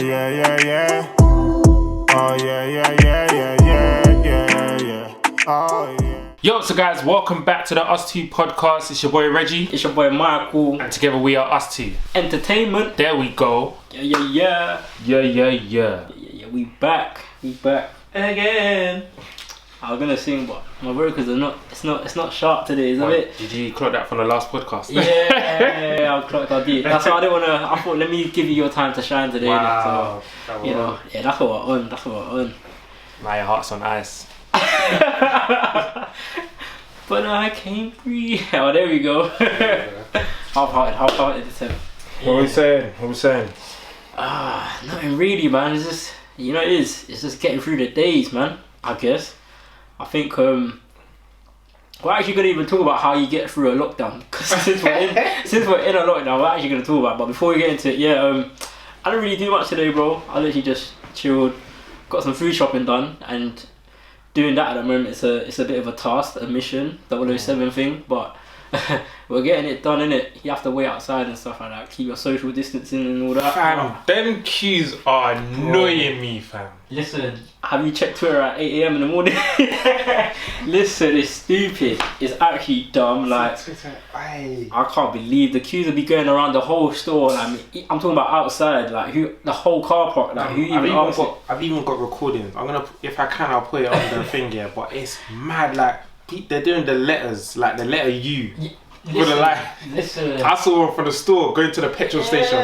yeah, yeah, yeah. Oh yeah, yeah, yeah, yeah, yeah, yeah, yeah. Oh yeah. Yo, so guys, welcome back to the Us Two podcast. It's your boy Reggie. It's your boy Michael. And together we are Us Two Entertainment. There we go. Yeah. We back again. I was gonna sing, but my vocals are not. It's not sharp today, is it? Did you clock that from the last podcast? Yeah, I clocked. I did. That's why I didn't wanna. I thought, let me give you your time to shine today. Wow. So, you know, yeah, that's what we're on. Now your heart's on ice. But I came free. Oh, there we go. Half-hearted attempt. What are we saying? Nothing really, man. It's just, you know, it's just getting through the days, man. I guess. I think we're actually gonna even talk about how you get through a lockdown. Because since we're in a lockdown, we're actually gonna talk about it. But before we get into it, I didn't really do much today, bro. I literally just chilled, got some food shopping done, and doing that at the moment it's a bit of a task, a mission, 007 thing, but we're getting it done, innit? You have to wait outside and stuff like that, keep your social distancing and all that. Fam, them queues are annoying me, fam. Listen, have you checked Twitter at 8 AM in the morning? Listen, it's stupid. It's actually dumb. Like, I can't believe the queues will be going around the whole store. Like, I'm talking about outside, like the whole car park. Like, I've even got recordings. If I can, I'll put it on the thing here. But it's mad. Like, they're doing the letters, like the letter U. Listen. I saw one from the store going to the petrol station.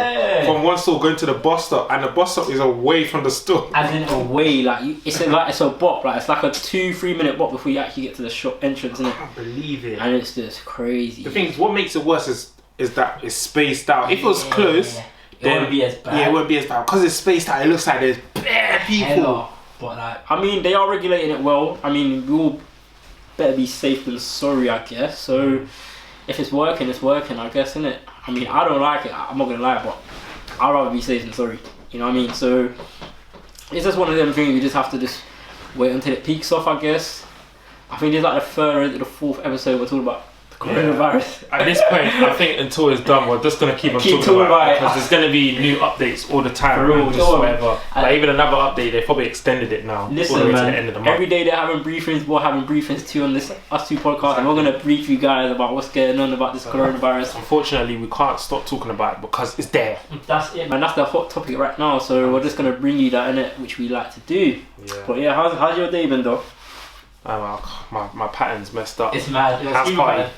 From one store going to the bus stop, and the bus stop is away from the store. As in away, it's a bop. Like, it's like a 2-3 minute bop before you actually get to the shop entrance, innit? I can't believe it. And it's just crazy. The thing is, what makes it worse is that it's spaced out. If it was close, it wouldn't be as bad. Yeah, it wouldn't be as bad because it's spaced out. It looks like there's bare people. Hello. But like, I mean, they are regulating it well. I mean, we all better be safe than sorry, I guess. So if it's working, I guess, innit? I mean, I don't like it, I'm not gonna lie, but I'd rather be safe than sorry. You know what I mean? So it's just one of them things, you just have to just wait until it peaks off, I guess. I think it's like the 3rd or the 4th episode we're talking about the coronavirus. Yeah. At this point, I think until it's done, we're just gonna keep talking about it, because there's gonna be new updates all the time. Whatever. Like, even another update, they probably extended it now. Listen, all the way man, to the end of the month. every day they're having briefings. We're having briefings too on this Us Two podcast, and we're gonna brief you guys about what's going on about this coronavirus. Unfortunately, we can't stop talking about it because it's there. That's it, man. That's the hot topic right now. So we're just gonna bring you that, innit, which we like to do. Yeah. But yeah, how's your day been, though? My pattern's messed up. It's mad.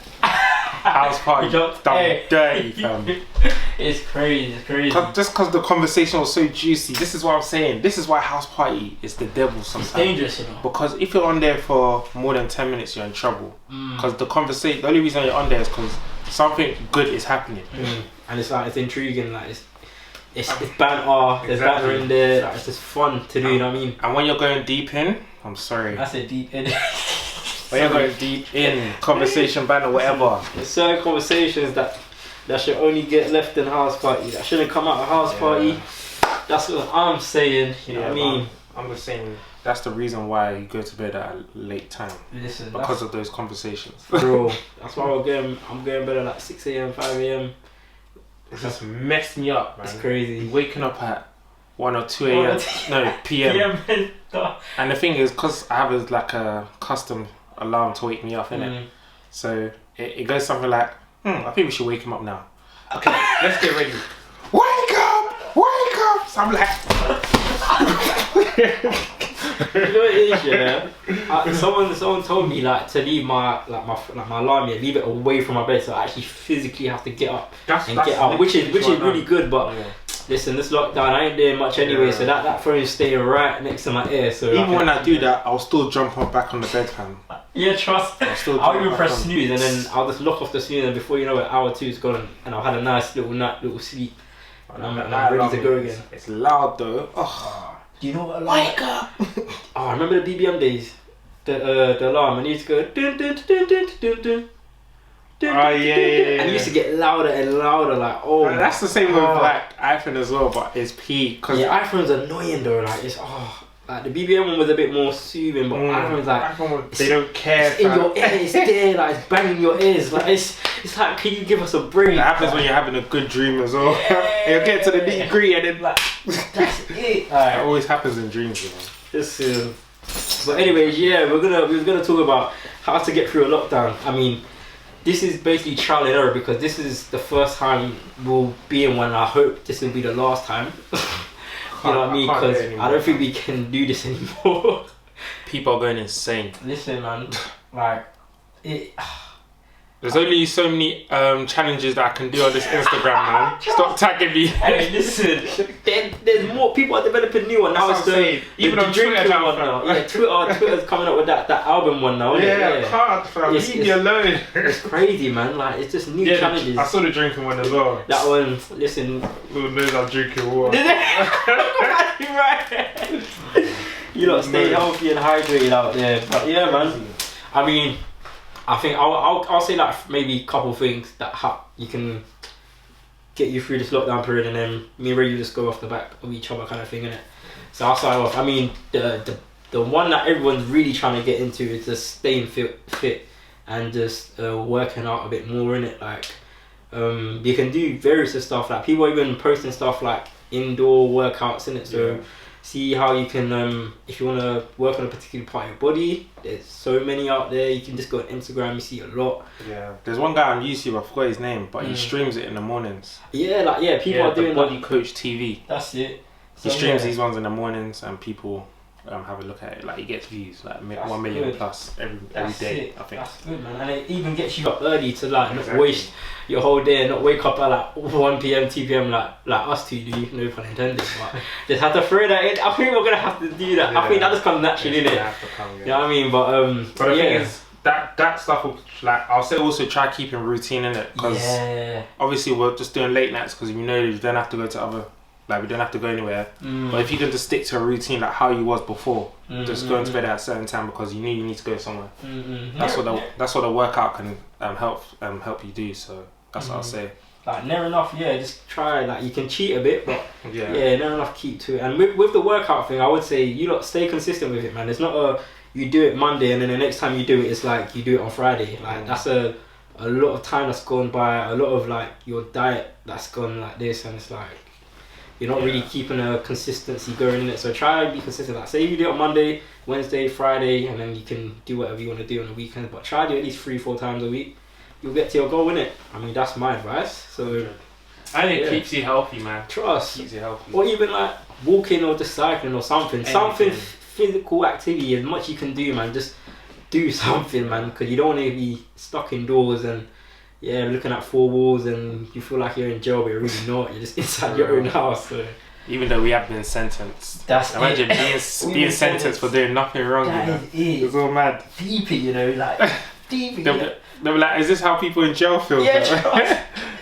House party. Dirty, fam. It's crazy. Just because the conversation was so juicy. This is what I'm saying. This is why house party is the devil sometimes. It's dangerous, you know. Because if you're on there for more than 10 minutes, you're in trouble. Because the only reason you're on there is because something good is happening. And it's like, it's intriguing. Like, it's banter. There's banter in there. Like, it's just fun to do. You know what I mean? And when you're going deep in, I'm sorry. I said deep in. When you're going deep in conversation, banter, whatever. There's certain conversations that should only get left in house party. That shouldn't come out of house party. That's what I'm saying. You know what I mean? I'm just saying that's the reason why you go to bed at a late time. Listen, because of those conversations. Bro, that's why I'm going bed at like 6 AM, 5 AM. It's just messed me up, man. It's crazy. You're waking up at 1 or 2 AM. No, PM. And the thing is, because I have a custom alarm to wake me up, innit? So it goes something like, I think we should wake him up now. Okay, let's get ready. Wake up! So I'm like, you know what it is, yeah? Someone told me to leave my alarm here, leave it away from my bed, so I actually physically have to get up and get out, which is really good. But listen, this lockdown, I ain't doing much anyway, so that phone's staying right next to my ear. So even when I do that, I'll still jump back on the bed, fam. Yeah, trust. I'll even press snooze, and then I'll just lock off the snooze, and before you know it, hour 2's gone, and I've had a nice little sleep, and I'm ready to go again. It's loud though. Oh. Do you know what alarm? Wake up! Oh, remember the BBM days? The alarm, and it used to go dun dun dun dun dun dun. Oh yeah. And it used to get louder and louder, like, oh. That's the same with like iPhone as well, but it's peak. Yeah, iPhone's annoying though, like, it's Like the BBM one was a bit more soothing, but iPhone was like they don't care. It's in your ear, it's there, like it's banging your ears. Like it's like, can you give us a break? It happens when you're having a good dream as well. Yeah. You'll get to the nitty gritty and then Like that's it. it always happens in dreams, you know. Listen. But anyways, yeah, we're gonna talk about how to get through a lockdown. I mean, this is basically trial and error because this is the first time we'll be in one. I hope this will be the last time. You know what I mean? Because I don't think we can do this anymore. People are going insane. Listen, man, like it. There's only so many challenges that I can do on this Instagram, man. Stop tagging me. Hey, listen, there's more people are developing new one now. That's It's what I'm saying. Even on Twitter drinking now, one fam. now. Yeah, Twitter's coming up with that album one now. Yeah, hard, fam. It's- Leave me alone. It's crazy, man. Like it's just new Yeah, challenges. I saw the drinking one as well. That one, listen. Who knows I'm drinking water? Right. You lot stay healthy and hydrated out there. But yeah, man. I mean, I think I'll say like maybe a couple things that you can get you through this lockdown period, and then me and Ray you just go off the back of each other kind of thing, innit? So I'll start off. I mean, the one that everyone's really trying to get into is just staying fit and just working out a bit more, innit? Like you can do various stuff. Like people are even posting stuff like indoor workouts, innit? So. Yeah. See how you can, if you want to work on a particular part of your body, there's so many out there. You can just go on Instagram, you see a lot. Yeah, there's one guy on YouTube, I forgot his name, but he streams it in the mornings. Yeah, people are doing Body Coach TV. That's it. He streams these ones in the mornings and people have a look at it. Like he gets views, like 1 million good. plus every day, I think. That's good, man. And it even gets you up early to like not waste your whole day and not wake up at like 1 p.m, 2 p.m. like us two do, no pun intended. But just have to throw that in. I think we're gonna have to do that. Yeah. I think that just comes naturally, innit? You know what I mean? But the thing is, that stuff will, like, I'll say also try keeping routine in it, because obviously we're just doing late nights because we know you don't have to go to other, like we don't have to go anywhere. But if you can just stick to a routine like how you was before, just going to bed at a certain time because you knew you need to go somewhere. That's what the workout can help you do. So that's what I'll say. Like near enough, just try. Like you can cheat a bit, but near enough keep to it. And with the workout thing, I would say you lot stay consistent with it, man. It's not you do it Monday and then the next time you do it, it's like you do it on Friday. Like that's a lot of time that's gone by, a lot of like your diet that's gone like this, and it's like you're not really keeping a consistency going in it. So try to be consistent. Like say you do it on Monday, Wednesday, Friday, and then you can do whatever you want to do on the weekend. But try to do at least 3-4 times a week. You'll get to your goal, innit? I mean, that's my advice. So, and it keeps you healthy, man. Trust. Keeps you healthy. Or even like walking or just cycling or something. Something physical activity, as much you can do, man. Just do something, man, because you don't want to be stuck indoors and looking at 4 walls and you feel like you're in jail, but you're really not. You're just inside your own house. So. Even though we have been sentenced. Imagine being sentenced for doing nothing wrong. That is it. It's all mad. Deep, you know, like deep. They were like, is this how people in jail feel? Yeah,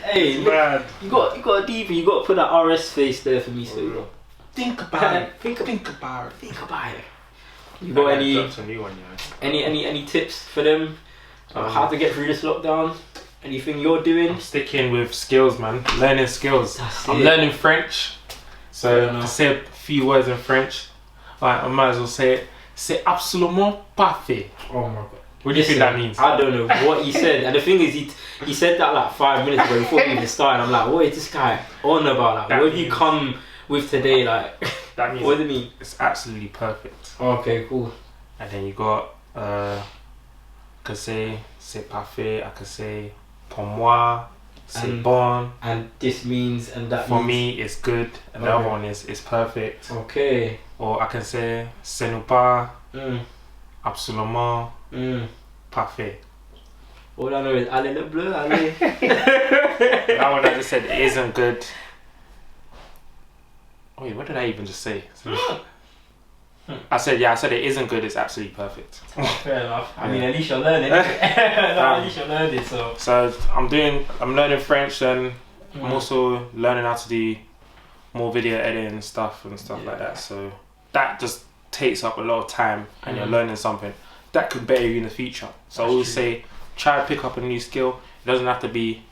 hey, man. You got a DP, you got to put that RS face there for me, so think about it. Think about it. You got any tips for them? How to get through this lockdown? Anything you're doing? I'm sticking with skills, man. Learning skills. I'm learning French, so to say a few words in French, I might as well say it. C'est absolument parfait. Oh my god. What do you think that means? I don't know what he said, and the thing is, he said that like 5 minutes ago before we even started. I'm like, what is this guy on about? Like, what have you come with today? Like, that means what does it mean? It's absolutely perfect. Okay, cool. And then you got que c'est parfait. I could say pour moi, c'est bon. And this means, and that for means, me, it's good. And the other one is perfect. Okay. Or I can say ce n'est pas absolument parfait. All I know is allez le bleu, allez. That one I just said it isn't good. Wait, what did I even just say? I said it isn't good, it's absolutely perfect. Fair enough. I mean, at least you're learning. At least you're learning, So I'm learning French, and I'm also learning how to do more video editing and stuff like that. So that just takes up a lot of time, and you're learning something that could better you in the future. So I always say, try to pick up a new skill. It doesn't have to be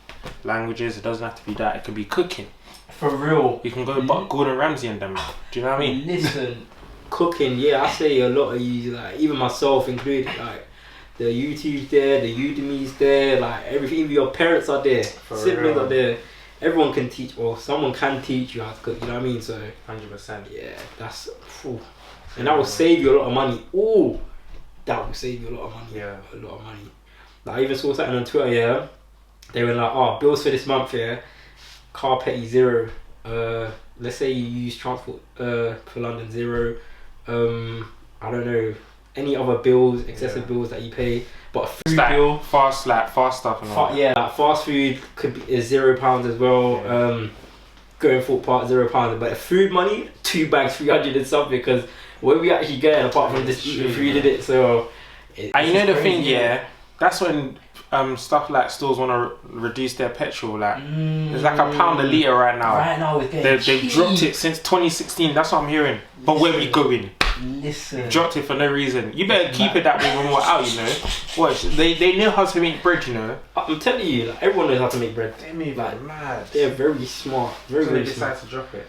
languages, it doesn't have to be that, it could be cooking. For real. You can go Gordon Ramsay and them. Do you know what I mean? Listen, cooking, yeah, I say a lot of you, like even myself included, like the YouTube's there, the Udemy's there, like everything. Even your parents are there, siblings are there. Everyone can teach, or someone can teach you how to cook. You know what I mean? So 100%. yeah, that's and that will save you a lot of money. Oh, that will save you a lot of money. Yeah, a lot of money. Like I even saw something on Twitter. Yeah, they were like, oh, bills for this month. Yeah, car petty zero. Let's say you use transport for London, zero. I don't know, any other bills, excessive bills that you pay, but a food like bill, fast stuff and all that. yeah, like fast food is £0 as well. Yeah. Going for part £0, but food money, 2 bags, 300 and something, because what we actually get apart from just eating food in it. So and you know the thing, yeah, that's when stuff like stores want to reduce their petrol. Like it's like £1 a litre right now. Right now it's getting they've dropped it since 2016. That's what I'm hearing. But where we going? Listen, Dropped it for no reason. You better keep it that way when we're out, you know. Watch, they know how to make bread, you know. I'm telling you, like, everyone knows how to make bread. They move like mad. They're very smart, very They smart. decide to drop it,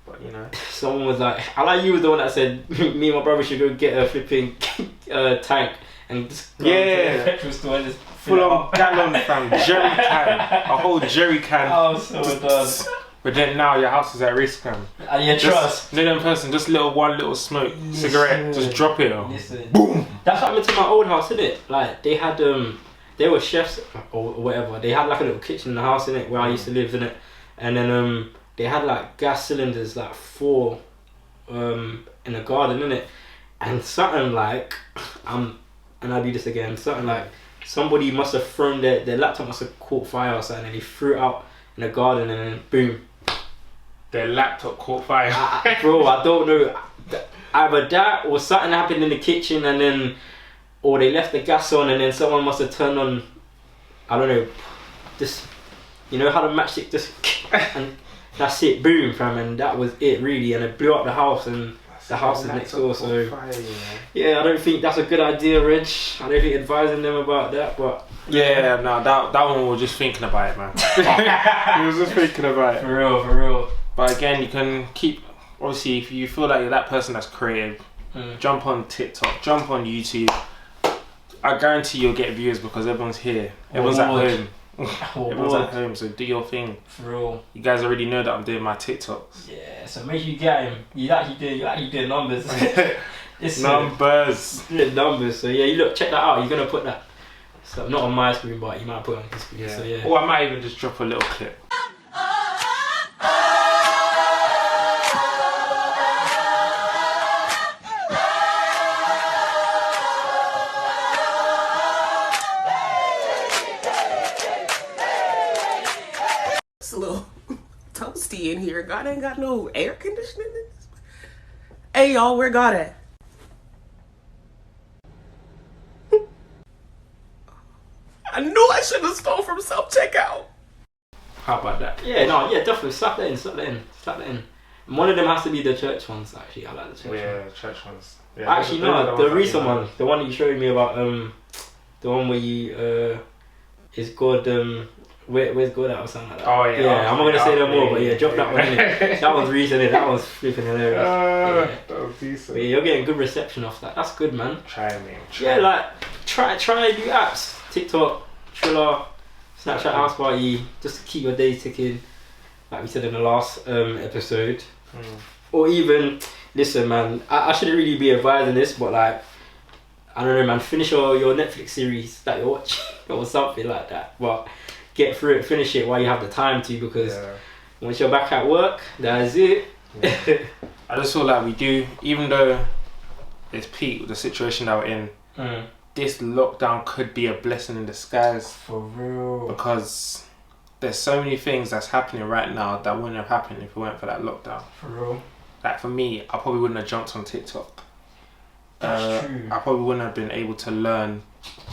but you know. Someone was like, I like you was the one that said me and my brother should go get a flipping tank and just go to the petrol store and just full on gallon fam, jerry can, a whole jerry can. Oh, so done. But then now your house is at risk, fam. And you trust. No, them person, just one little smoke, cigarette, just drop it. Listen. Boom. That's what happened to my old house, innit? Like they had they were chefs or whatever. They had like a little kitchen in the house, innit, where I used to live, innit, and then they had like gas cylinders, like 4 in the garden, innit, and something like and I do this again. Something like somebody must have thrown their laptop must have caught fire or something, and they threw it out in the garden, and then boom. Their laptop caught fire. Bro, I don't know. Either that or something happened in the kitchen, and then, or they left the gas on, and then someone must have turned on, I don't know, just, you know how the matchstick just, and that's it, boom, fam, and that was it really, and it blew up the house, and the house is next door. So fire, yeah, I don't think that's a good idea, Reg. I don't think advising them about that, but yeah, no, that one was just thinking about it, man. He was just thinking about it. For real. But again, you can keep, obviously, if you feel like you're that person that's creative, jump on TikTok, jump on YouTube. I guarantee you'll get views because everyone's here. Everyone's at home. Everyone's at home, so do your thing. For real. You guys already know that I'm doing my TikToks. Yeah, so make sure you get him. You actually doing numbers. Numbers. So yeah, you look, check that out. You're gonna put that. So not on my screen, but you might put it on his screen. Yeah. So yeah. Or I might even just drop a little clip. It's a little toasty in here. God ain't got no air conditioning in this. Hey y'all, where God at? I knew I should have stole from self-checkout. How about that? Yeah, definitely. Slap that in. And one of them has to be the church ones, actually. I like the church ones. Yeah, church ones. Yeah, actually, no, the recent one. The one that you showed me about, the one where you, is God, where's God at or something like that. Oh, yeah. Yeah, I'm not going to say no more, but yeah, drop that one in. That one's recent, that was flipping hilarious. That was decent. But yeah, you're getting good reception off that. That's good, man. Try, man. Yeah, like, try new apps. TikTok, Triller, Snapchat House Party, just to keep your days ticking, like we said in the last episode. Or even, listen man, I shouldn't really be advising this, but like, I don't know man, finish your Netflix series that you're watching or something like that, but get through it, finish it while you have the time to, because once you're back at work, that's it. I just feel like we do, even though it's peak with the situation that we're in, this lockdown could be a blessing in disguise. For real. Because there's so many things that's happening right now that wouldn't have happened if it weren't for that lockdown. For real. Like for me, I probably wouldn't have jumped on TikTok. That's true. I probably wouldn't have been able to learn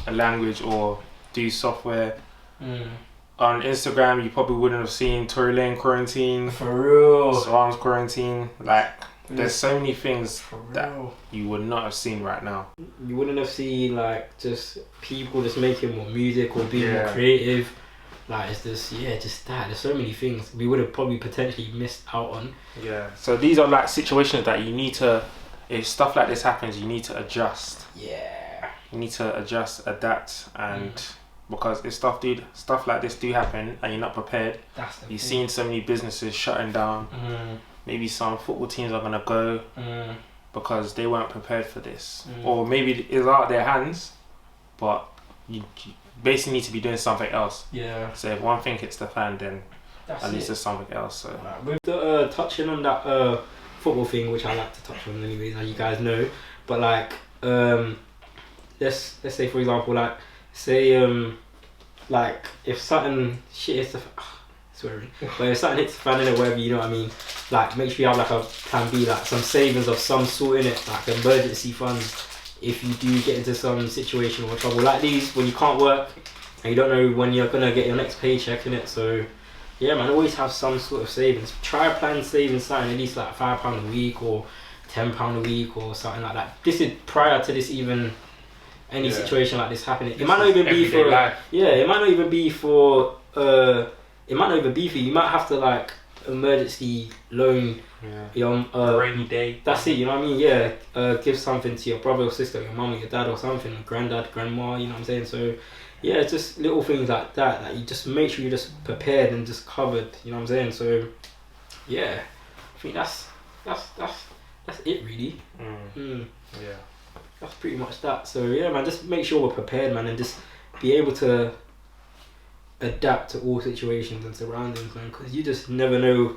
a language or do software. On Instagram, you probably wouldn't have seen Tory Lane quarantine. For real. Swarm's quarantine. Like, there's so many things that you would not have seen right now. You wouldn't have seen like just people just making more music or being more creative. Like it's just that. There's so many things we would have probably potentially missed out on. Yeah. So these are like situations that you need to if stuff like this happens, you need to adjust. Yeah. You need to adjust, adapt, and because if stuff like this do happen and you're not prepared, you've seen so many businesses shutting down. Maybe some football teams are gonna go because they weren't prepared for this, or maybe it's out of their hands, but you basically need to be doing something else. Yeah. So if one thing hits the fan, then at least there's something else. So with the touching on that football thing, which I like to touch on anyways, as you guys know, but like let's say for example, like say like if something shit hits the swearing, but if something hits the fan in it, whatever, you know what I mean, like make sure you have like a plan B, like some savings of some sort in it, like emergency funds if you do get into some situation or trouble like these when you can't work and you don't know when you're gonna get your next paycheck in it. So yeah, man, always have some sort of savings. Try plan saving something at least like £5 a week or £10 a week or something like that. This is prior to this even any situation like this happening. It might not even be for life. Yeah, it might not even be for it might not even be for you. You might have to like emergency loan your rainy day. That's it, you know what I mean? Yeah, give something to your brother or sister, your mum or your dad or something, granddad, grandma, you know what I'm saying? So yeah, just little things like that that you just make sure you're just prepared and just covered, you know what I'm saying? So yeah, I think that's it really. Yeah, that's pretty much that. So yeah, man, just make sure we're prepared, man, and just be able to adapt to all situations and surroundings, man, because you just never know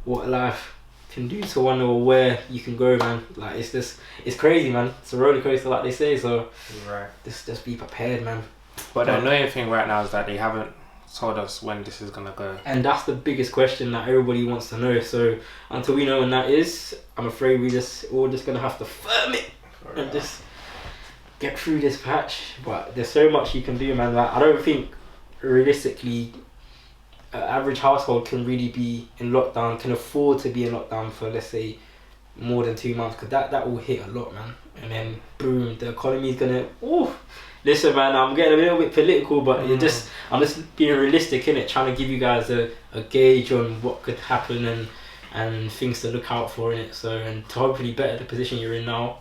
what life can do to one or where you can go, man. Like it's crazy, man. It's a roller coaster, like they say. So just be prepared, man. But the annoying thing right now is that they haven't told us when this is gonna go, and that's the biggest question that everybody wants to know. So until we know when that is, I'm afraid we're just gonna have to firm it and just get through this patch. But there's so much you can do, man. Like I don't think realistically an average household can really be in lockdown, can afford to be in lockdown for, let's say, more than 2 months, because that will hit a lot, man. And then boom, the economy's gonna listen, man, I'm getting a little bit political, but I'm just being realistic in it, trying to give you guys a gauge on what could happen and things to look out for in it, so, and to hopefully better the position you're in now.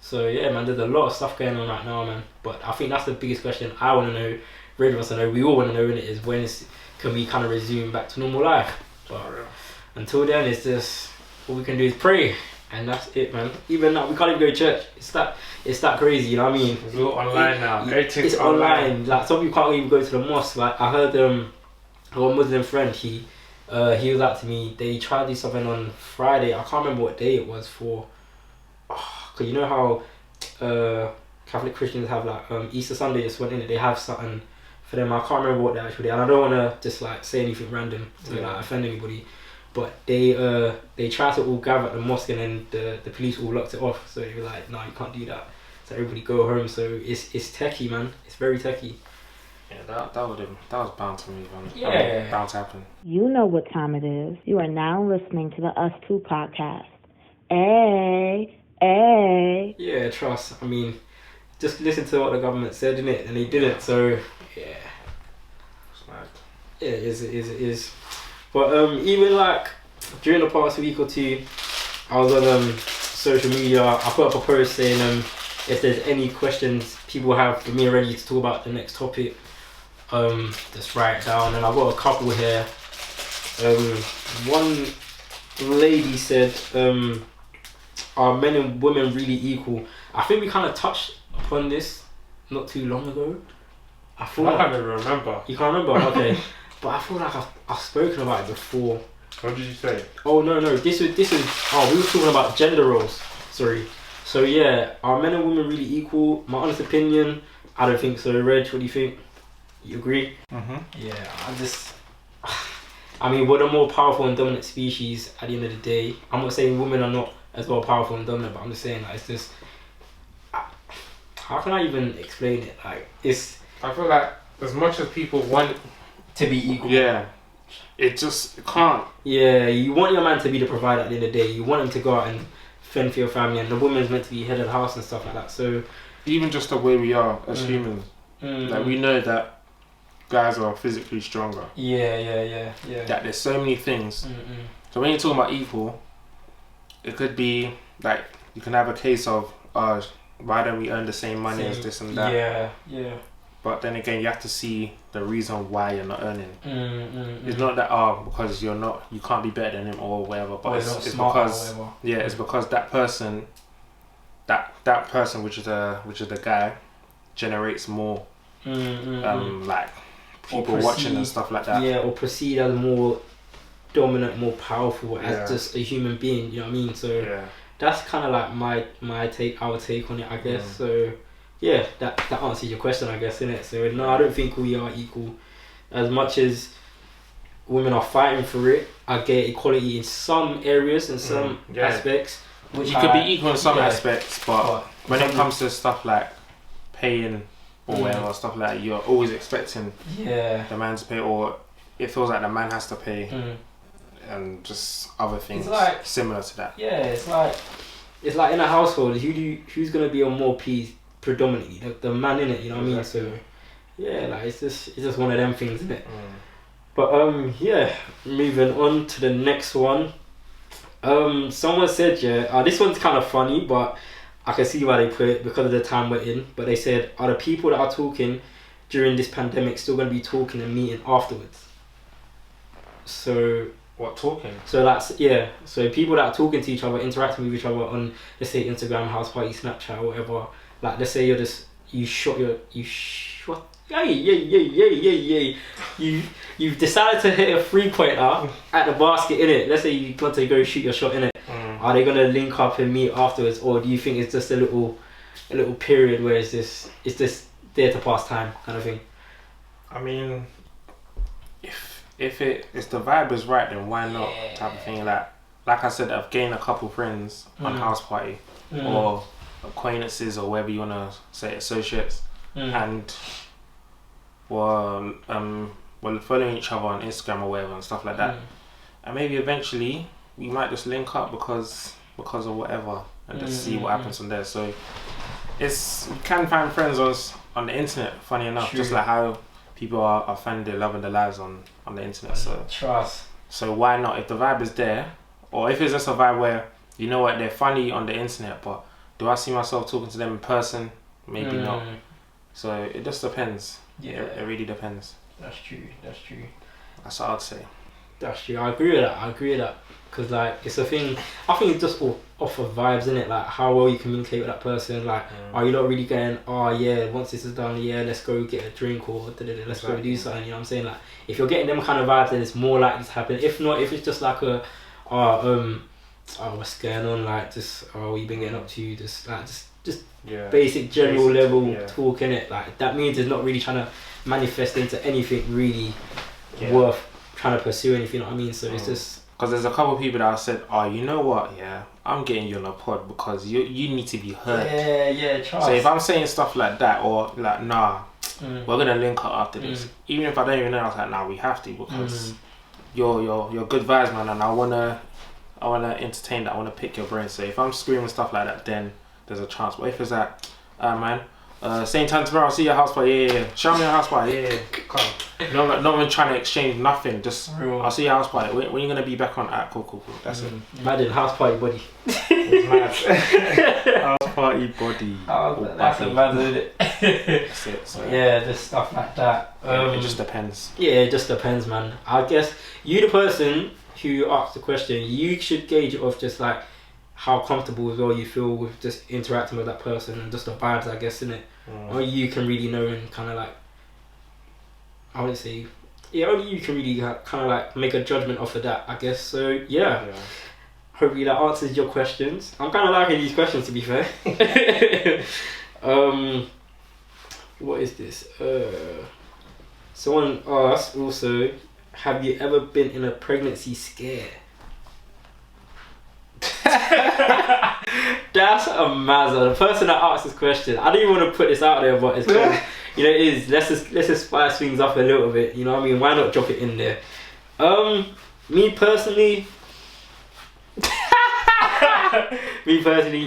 So yeah, man, there's a lot of stuff going on right now, man. But I think that's the biggest question I want to know, really wants to know, we all want to know in it, is when can we kind of resume back to normal life. But until then, it's just all we can do is pray, and that's it, man. Even now, we can't even go to church. It's that crazy, you know what I mean? It's all online now. It's online. Like some people can't even go to the mosque. Like I heard one Muslim friend, he was like to me, they tried to do something on Friday. I can't remember what day it was for. Cause you know how Catholic Christians have like Easter Sunday just went in it. They have something for them. I can't remember what they actually did, and I don't want to just like say anything random to like offend anybody. But they tried to all gather at the mosque, and then the police all locked it off. So they were like, no, you can't do that. So everybody go home. So it's techie, man. It's very techie. Yeah, that was bound to me, man. Yeah. I mean, bound to happen. You know what time it is. You are now listening to the Us Two podcast. Hey. Yeah, trust. I mean, just listen to what the government said, innit? And they didn't. So yeah. It's mad. Yeah, it is. But even like during the past week or two, I was on social media. I put up a post saying if there's any questions people have for me already to talk about the next topic, just write it down. And I've got a couple here. One lady said, are men and women really equal? I think we kind of touched upon this not too long ago. I can't even remember. You can't remember? Okay. But I feel like I've spoken about it before. What did you say? Oh no, this is we were talking about gender roles. Sorry. So yeah, are men and women really equal? My honest opinion, I don't think so. Reg, what do you think? You agree? Yeah, I mean, we're the more powerful and dominant species at the end of the day. I'm not saying women are not as well powerful and dominant, but I'm just saying like it's just, how can I even explain it? Like I feel like as much as people want to be equal. Yeah. It can't. Yeah, you want your man to be the provider at the end of the day. You want him to go out and fend for your family, and the woman's meant to be head of the house and stuff like that. So even just the way we are as humans, like we know that guys are physically stronger. Yeah. That there's so many things. So when you're talking about equal, it could be like you can have a case of, why don't we earn the same money as this and that? Yeah. But then again, you have to see the reason why you're not earning. It's not that because you can't be better than him or whatever. But it's because it's because that person, that person which is the guy, generates more like people watching and stuff like that. Yeah, or perceived as more dominant, more powerful as just a human being. You know what I mean? So that's kind of like our take on it, I guess. So. Yeah, that answers your question, I guess, innit? So no, I don't think we are equal. As much as women are fighting for it, I get equality in some areas and some aspects. Which you could be equal in some aspects, but when it comes to stuff like paying or whatever, stuff like that, you're always expecting the man to pay, or it feels like the man has to pay, and just other things like, similar to that. Yeah, it's like in a household, who's gonna be on more pleased? Predominantly the man in it, you know what I mean? So yeah, like it's just one of them things, isn't it? But moving on to the next one. Someone said this one's kind of funny, but I can see why they put it because of the time we're in. But they said, are the people that are talking during this pandemic still going to be talking and meeting afterwards? So what, talking? So that's so people that are talking to each other, interacting with each other on, let's say, Instagram, house party, Snapchat, or whatever. Like, let's say you've decided to hit a 3-pointer at the basket, innit? Let's say you got to go shoot your shot, innit? Are they gonna link up and meet afterwards, or do you think it's just a little period where it's just there to pass time kind of thing? I mean, if the vibe is right, then why not, type of thing. Like I said, I've gained a couple friends on house party or acquaintances or whatever you wanna say, associates, and we're following each other on Instagram or whatever and stuff like that, and maybe eventually we might just link up because of whatever and just see what happens from there. So you can find friends on the internet, funny enough. Just like how people are finding their love and their lives on the internet. So trust. So why not, if the vibe is there, or if it's just a vibe where, you know what, they're funny on the internet, but do I see myself talking to them in person? Maybe not. So it just depends. Yeah, it really depends. That's true. That's what I'd say. That's true. I agree with that. Because like, it's a thing, I think it's just off of vibes, innit? Like how well you communicate with that person. Like, are you not really going, once this is done, let's go get a drink, or let's go do something, you know what I'm saying? Like, if you're getting them kind of vibes, then it's more likely to happen. If not, if it's just like what's going on, like just, what you been getting up to, just basic general level talk, innit? Like, that means it's not really trying to manifest into anything really worth trying to pursue anything, you know what I mean? So it's just, because there's a couple of people that have said, you know what, I'm getting you on a pod because you need to be heard. trust. So if I'm saying stuff like that, or like, nah, we're gonna link up after this, even if I don't even know, I was like, nah, we have to, because you're good vibes, man, and I wanna entertain that, I wanna pick your brain. So if I'm screaming stuff like that, then there's a chance. But if it's like, man, same time tomorrow, I'll see your house party, show me your house party, come. Not even trying to exchange nothing, just I'll see your house party. When are you gonna be back on? Cool. That's it. Imagine house party body. House party body. That's a mad, isn't it? That's it. So. Yeah, just stuff like that. It just depends. Yeah, it just depends, man. I guess you, the person who asked the question, you should gauge it off just like how comfortable as well you feel with just interacting with that person and just the vibes, I guess, innit? Or you can really know and kind of like, I would say, only you can really kind of like make a judgment off of that, I guess. So yeah. Hopefully that answers your questions. I'm kind of liking these questions, to be fair. What is this? Someone asked also, have you ever been in a pregnancy scare? That's a mazza. The person that asked this question, I don't even want to put this out there, but it's kind of, it is. Let's just spice things up a little bit. You know what I mean? Why not drop it in there? Me personally,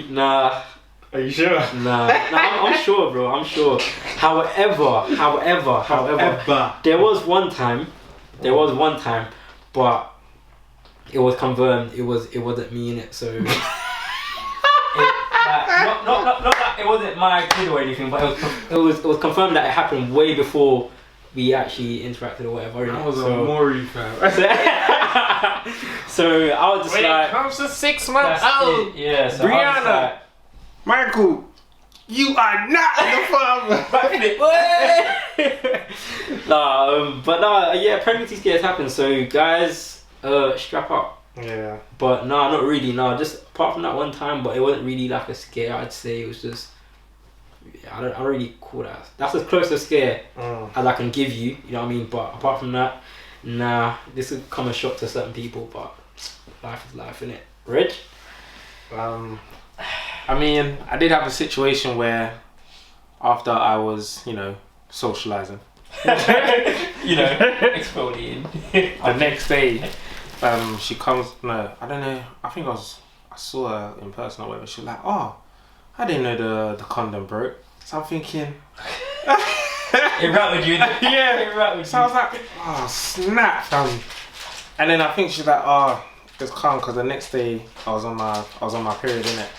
nah. Are you sure? Nah, I'm sure, bro. I'm sure. However, there was one time, but it was confirmed it wasn't me in it. So not that it wasn't my kid or anything, but it was confirmed that it happened way before we actually interacted or whatever. That was a Maury fam. So I was just when like, it comes to 6 months old, yeah. So Brianna, Michael, you are not the father. Pregnancy scares happen. So guys, strap up. Yeah. But no, not really. No, just apart from that one time, but it wasn't really like a scare. I'd say it was just. I don't really call that. That's as close to scare as I can give you. You know what I mean? But apart from that, nah. This would come as a shock to certain people, but life is life, innit? Reg? I mean, I did have a situation where after I was, socializing, exfoliating. the next day, she comes. No, I don't know. I think I saw her in person or whatever. She was like, "Oh, I didn't know the condom broke." So I'm thinking, it rattled you. Yeah, it rattled so I was like, "Oh snap!" And then I think she's like, "Oh, it's calm," because the next day I was on my period, innit?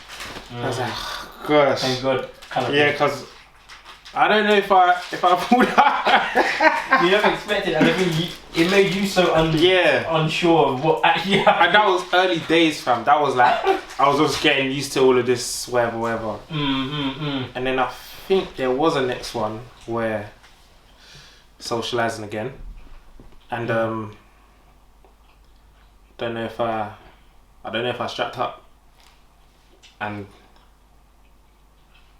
I was like, oh, gosh. Thank God. Yeah, because I don't know if I pulled out. You never expected it, and I think it made you so unsure of what actually happened. And that was early days, fam. That was like, I was just getting used to all of this, whatever. And then I think there was a next one where socializing again. And I don't know if I strapped up. And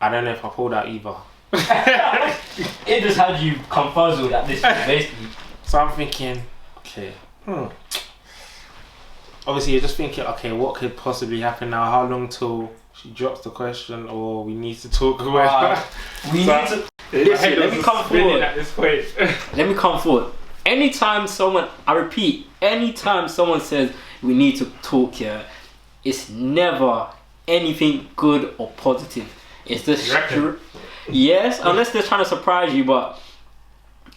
I don't know if I pulled out either. It just had you confuzzled at this point, basically. So I'm thinking, okay, obviously you're just thinking, okay, what could possibly happen now? How long till she drops the question, or we need to talk about? Listen, let me come forward. At this point. Let me come forward. Anytime someone says we need to talk here, it's never anything good or positive. It's just yes, unless they're trying to surprise you. But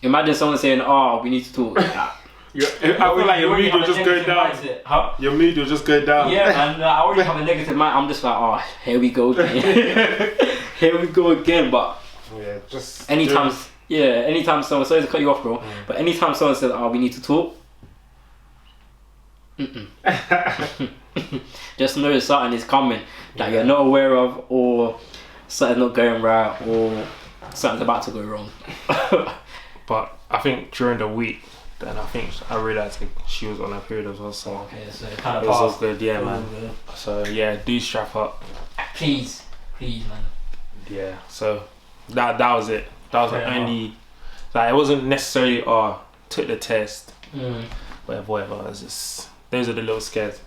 imagine someone saying, "Oh, we need to talk." I feel like your mood will just go down. Huh? Your mood will just go down. Yeah, and I already have a negative mind. I'm just like, oh, here we go again. Here we go again. But yeah, just anytime someone, sorry to cut you off, bro, but anytime someone says, "Oh, we need to talk," just know something is coming that you're not aware of, or something's not going right, or something's about to go wrong. But I think during the week, then I realised she was on her period as well. So okay, so it kind of it was all passed. good, yeah, man. So yeah, do strap up. Please, man. Yeah. So that was it. That was the only. Like, it wasn't necessarily took the test, whatever. It was just, those are the little scares.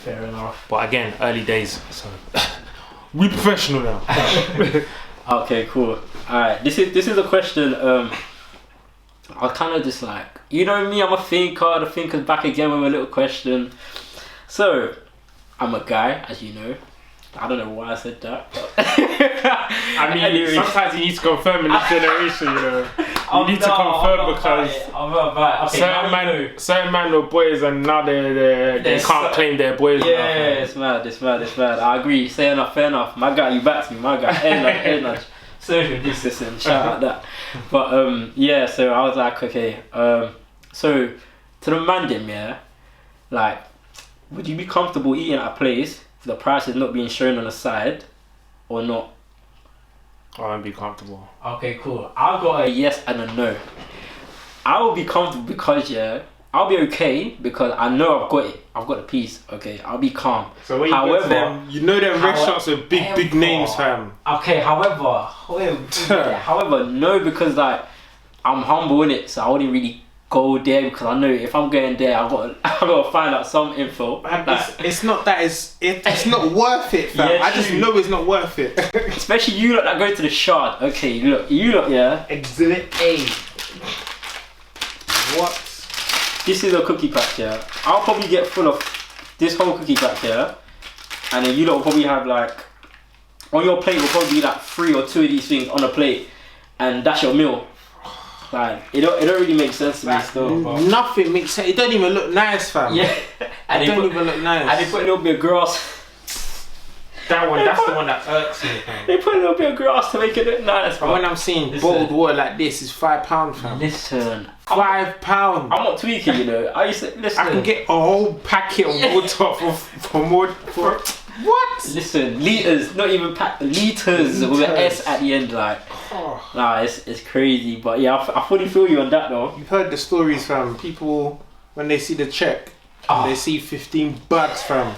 Fair enough. But again, early days, so we professional now. Okay, cool. Alright, this is a question. I kind of just like, you know me, I'm a thinker. The thinker's back again with a little question. So, I'm a guy, as you know. I don't know why I said that. But I mean, anyway, sometimes you need to confirm in this generation, you know. You need to confirm because certain man or boys, and now they can't claim their boys. Yeah, it's mad. I agree. Fair enough. My guy, you back to me. My guy, end social distancing. Shout out that. But yeah. So I was like, okay. So to the man, them, yeah. Like, would you be comfortable eating at a place if the price is not being shown on the side, or not? I won't be comfortable. Okay, cool. I've got a yes and a no. I will be comfortable because I'll be okay because I know I've got it. I've got the piece. Okay, I'll be calm. So when you know them restaurants with big names, fam. Okay, however, no, because like I'm humble in it, so I wouldn't really go there because I know if I'm going there, I've got to find out some info. It's not that it's not worth it, fam. Yeah, I just know it's not worth it. Especially you lot that go to the Shard. Okay, look, you lot, yeah. Exhibit A. What? This is a cookie pack, yeah. I'll probably get full of this whole cookie pack, yeah. And then you lot will probably have like, on your plate will probably be like 3 or 2 of these things on a plate, and that's your meal. Like, it don't really make sense to me still. But nothing makes sense. It don't even look nice, fam. Yeah. It don't even look nice. And they put a little bit of grass. That's the one that irks me, fam. They put a little bit of grass to make it look nice, But bro. when I'm seeing bottled water like this, it's £5, fam. Listen, £5. I'm not tweaking, you know. I used to listen. I can get a whole packet of water for more. What? Listen, liters, not even liters with an S at the end, like. Oh. Nah, it's crazy, but yeah, I fully feel you on that though. You've heard the stories, fam. People, when they see the check, they see 15 bags, fam.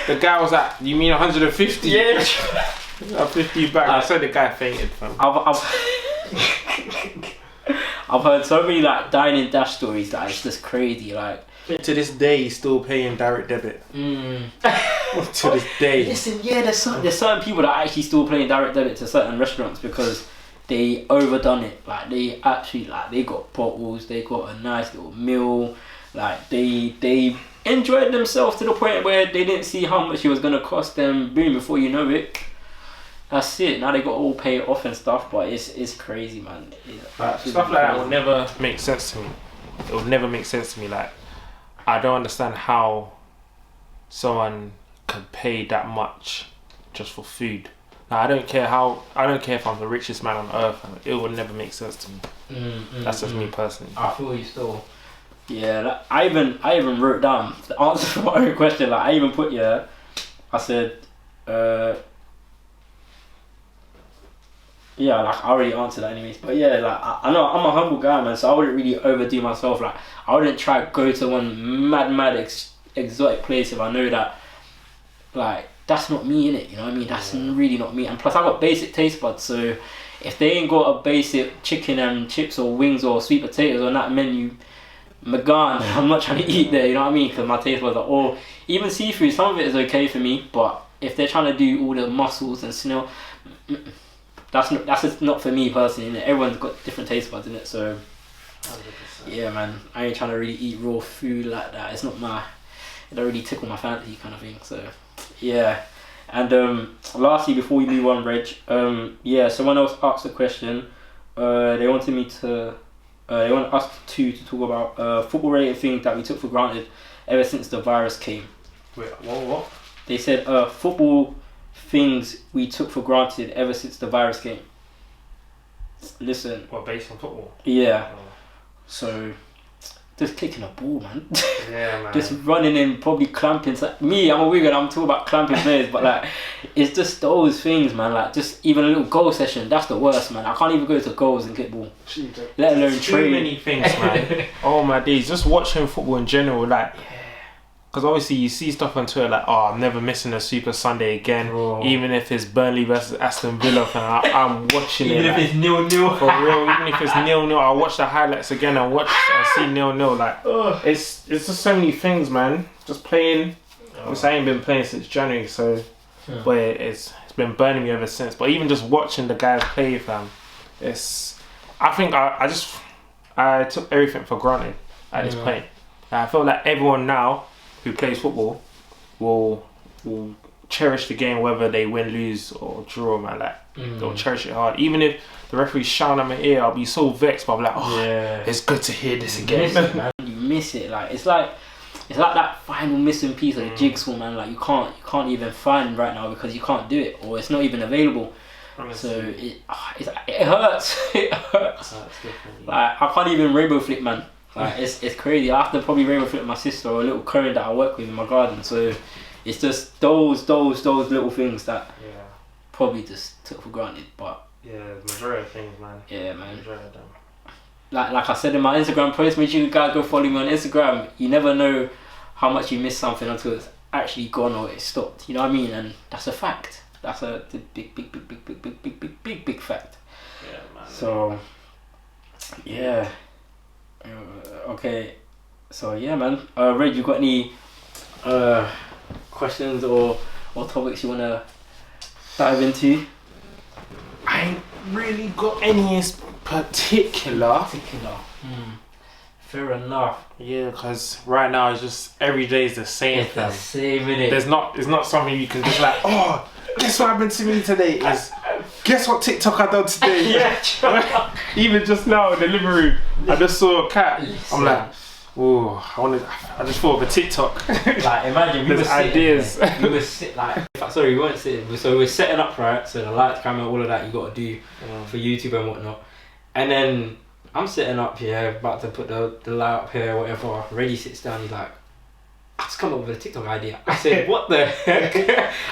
The guy was like, you mean 150? Yeah. 50 bags. I said the guy fainted, fam. I've heard so many like dining dash stories that it's just crazy, like. To this day, he's still paying direct debit. To this day. Listen, yeah, there's certain people that are actually still paying direct debit to certain restaurants because they overdone it. Like they actually they got bottles, they got a nice little meal, like they enjoyed themselves to the point where they didn't see how much it was gonna cost them. Boom, before you know it, that's it. Now they got all pay it off and stuff, but it's crazy, man. Stuff like that will never make sense to me. It would never make sense to me. Like, I don't understand how someone could pay that much just for food. Now, I don't care if I'm the richest man on earth. It would never make sense to me. That's just me personally. I feel you still. Yeah, like, I even wrote down the answer for my own question. Like I even put I said, yeah, like I already answered that anyways. But yeah, like I know I'm a humble guy, man, so I wouldn't really overdo myself. Like I wouldn't try to go to one mad exotic place if I know that like that's not me, innit? You know what I mean? That's really not me. And plus I got basic taste buds, so if they ain't got a basic chicken and chips or wings or sweet potatoes on that menu, McGon, I'm not trying to eat there, you know what I mean? Because my taste buds are all, even seafood, some of it is okay for me, but if they're trying to do all the mussels and snail, that's just not for me personally, innit? Everyone's got different taste buds in it, so 100%. Yeah, man, I ain't trying to really eat raw food like that. It's not it don't really tickle my fancy kind of thing, so yeah. And lastly, before we move on, Reg, yeah, someone else asked a question. They want us to talk about football related things that we took for granted ever since the virus came. Wait, what? They said football things we took for granted ever since the virus came. Listen. What, based on football? Yeah. Oh. So, just kicking a ball, man. Yeah, man. Just running in, probably clamping. Me, I'm a wigan, I'm talking about clamping players, but like, it's just those things, man. Like, just even a little goal session, that's the worst, man. I can't even go to goals and kick ball. Let alone too train. many things, man. Oh my days, just watching football in general, like, because obviously you see stuff on Twitter like, oh, I'm never missing a Super Sunday again, even if it's Burnley versus Aston Villa, I'm watching even it. Even if like, it's 0-0. For real, even if it's 0-0, I'll watch the highlights again and see 0-0. Like, it's just so many things, man. Just playing. I ain't been playing since January, so but it's been burning me ever since. But even just watching the guys play, fam, I think I took everything for granted at this point. I feel like everyone now who plays football will cherish the game whether they win, lose or draw, man. Like they'll cherish it hard. Even if the referee's shouting at my ear, I'll be so vexed, but I'm like, it's good to hear this again. You miss it, like it's like that final missing piece of the jigsaw, man. Like you can't even find right now because you can't do it or it's not even available. Honestly. So it hurts. It hurts. Like I can't even rainbow flip, man. Like it's crazy. I have to probably rainbow flip my sister or a little current that I work with in my garden. So it's just those little things that probably just took for granted. But yeah, the majority of things, man. Yeah, man. Majority of them. Like I said in my Instagram post, make sure you guys go follow me on Instagram. You never know how much you miss something until it's actually gone or it's stopped. You know what I mean? And that's a fact. That's a big fact. Yeah, man. So yeah. Okay, so yeah, man. Red, you got any questions or topics you wanna dive into? I ain't really got any in particular. Fair enough. Yeah, because right now it's just every day is the same. It's the same, innit? It's not something you can just like, oh, guess what happened to me today? Guess what TikTok I done today? Even just now in the living room, I just saw a cat. I'm like, Ooh, I just thought of a TikTok. Like imagine we were There's sitting ideas. there, we were sorry, we weren't sitting. So we were setting up, right? So the lights, camera, all of that you got to do for YouTube and whatnot. And then I'm setting up here, about to put the light up here, whatever. Reggie sits down. He's like, I just come up with a TikTok idea. I said, what the heck?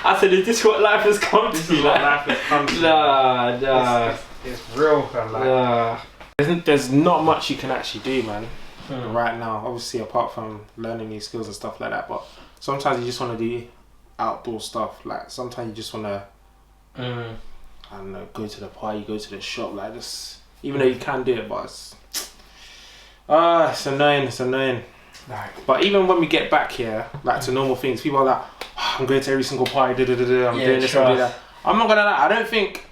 I said, is this what life has come to? This is what life has come to. Nah. It's real, fam. Like, there's not much you can actually do, man. Right now, obviously, apart from learning new skills and stuff like that, but sometimes you just want to do outdoor stuff. Like sometimes you just want to, I don't know, go to the party, go to the shop, like just, even though you can do it, but it's annoying. Like, but even when we get back here, like to normal things, people are like, oh, I'm going to every single party, I'm doing this, I'm doing that. I'm not gonna lie, I don't think,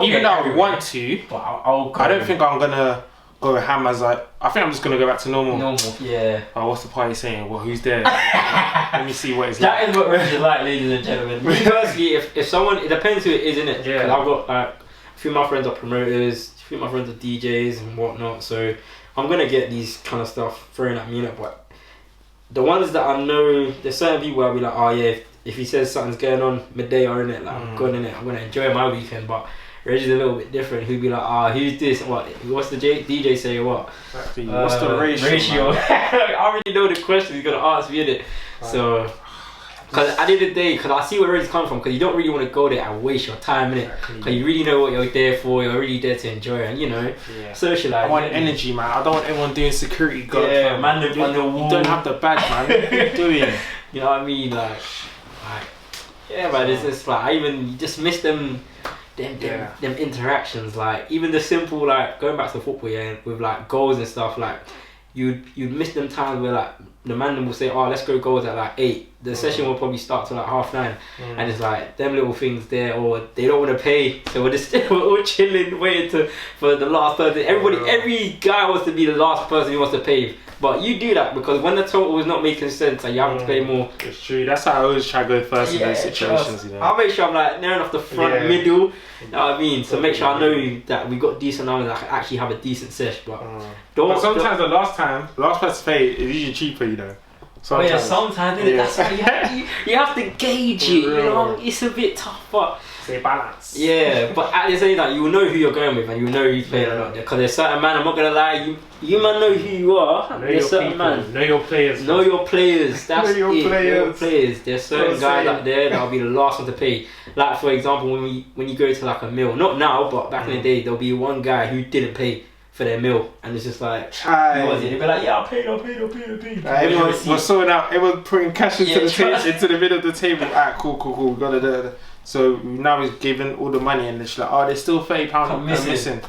even though I want to, but I don't think I'm gonna go ham as I think I'm just gonna go back to normal. Yeah. Oh, what's the party saying? Well, who's there? Let me see what it's like. That is what Reg is like, ladies and gentlemen. Firstly, if someone, it depends who it is, innit? Yeah. I've got like a few of my friends are promoters, a few of my friends are DJs and whatnot, so I'm gonna get these kind of stuff thrown at me, innit? But the ones that I know, there's certain people where I'll be like, oh yeah, if he says something's going on midday or innit, like I'm going in it, I'm gonna enjoy my weekend, but Reggie's a little bit different. He'll be like, who's this? What's the DJ say or what? Exactly. What's the ratio? I already know the question he's gonna ask me, innit? Right. So, because at the end of the day, because I see where Reggie's coming from, because you don't really want to go there and waste your time, innit? Because you really know what you're there for. You're really there to enjoy it, and you know, socialise. I want energy, man. I don't want everyone doing security guard. Yeah, man. You don't have the badge, man. What are you doing? You know what I mean? Like, yeah, man. It's just like I even just miss them interactions, like even the simple, like going back to football, with like goals and stuff, like you'd miss them times where like the man will say, oh, let's go goals at like 8, the session will probably start to like 9:30, and it's like them little things there, or they don't want to pay, so we're all chilling waiting for the last person. Every guy wants to be the last person who wants to pay, but you do that because when the total is not making sense and you have to pay more. It's true. That's how I always try to go first in those situations. You know? I'll make sure I'm like near enough the front, middle. You know what I mean? So make sure I know that we got decent numbers. I can actually have a decent sesh. But sometimes the last person to pay is usually cheaper. You know. Sometimes. Sometimes that's why you have to gauge it. You know, it's a bit tough, but. Say balance. Yeah, but at the same time, you will know who you're going with and you will know who's playing or not. Because there's certain man, I'm not gonna lie, you man know who you are. There's certain man. Know your players. Know your players. That's know your players. Know your players. There's certain guys out there that'll be the last one to pay. Like for example, when you go to like a meal, not now, but back in the day, there'll be one guy who didn't pay for their meal, and it's just like, what was it? They'd be like, yeah, I paid. Everyone was sorting out. Everyone putting cash into the middle of the table. Alright, cool. Got it. So now he's giving all the money, and it's like, oh, there's still £30 missing.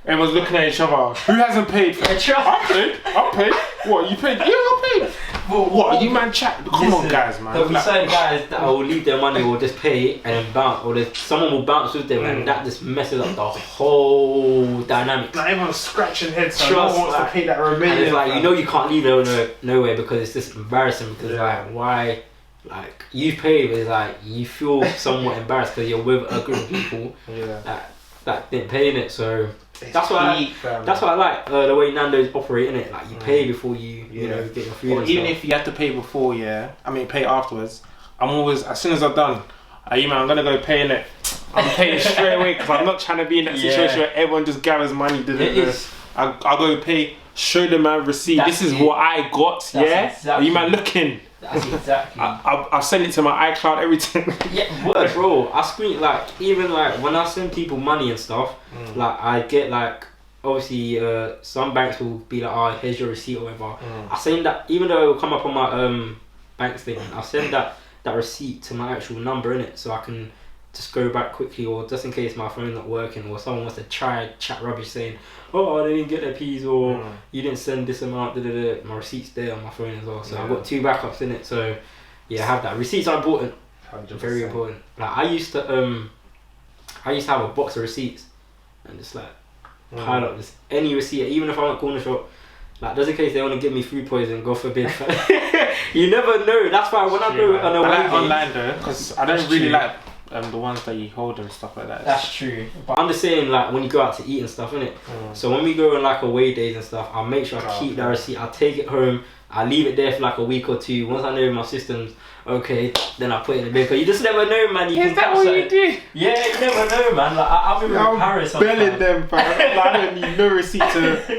Everyone's looking at each other. Who hasn't paid? I paid. What, you paid? Yeah, I paid. What? You man chat? Come on, guys, man. There'll be certain guys that will leave their money or just pay and then bounce, or someone will bounce with them, and that just messes up the whole dynamic. Like everyone's scratching heads, so no one wants to pay that remaining. And it's like, you know, you can't leave it nowhere because it's just embarrassing. Because like, why? Like you pay, but it's like you feel somewhat embarrassed because you're with a group of people that didn't pay in it. So that's what I like the way Nando's operating it. Like you pay before you know get your food. Or even if you have to pay before, pay afterwards. I'm always, as soon as I'm done, I'm gonna go pay in it. I'm paying straight away because I'm not trying to be in that situation where everyone just gathers money. I'll go pay. Show them my receipt. This is what I got. Exactly. Are you man looking? That's exactly. I'll send it to my iCloud every time. Yeah, word, bro. I screen even when I send people money and stuff. Like I get like obviously some banks will be like, oh, here's your receipt or whatever. I send that, even though it will come up on my bank statement. I send that receipt to my actual number in it, so I can just go back quickly, or just in case my phone's not working, or someone wants to try chat rubbish saying, oh, they didn't get their P's, or you didn't send this amount, my receipt's there on my phone as well, so I've got 2 backups in it, so I have that. Receipts are important, 100%. Very important. Like I used to have a box of receipts, and just like pile up just any receipt, even if I'm at corner shop, like just in case they want to give me food poisoning, God forbid. You never know. That's why when I go on a I like online though, because I don't really like the ones that you hold and stuff like that. That's true. But I'm just saying, like, when you go out to eat and stuff, innit? So when we go on like away days and stuff, I'll make sure I keep that receipt. I'll take it home. I'll leave it there for like a week or two. Once I know my system's okay, then I put it in the bin. Because you just never know, man. Is that what you do? Yeah, you never know, man. Like, I've been in Paris. Belling them, fam. Like, I don't need no receipt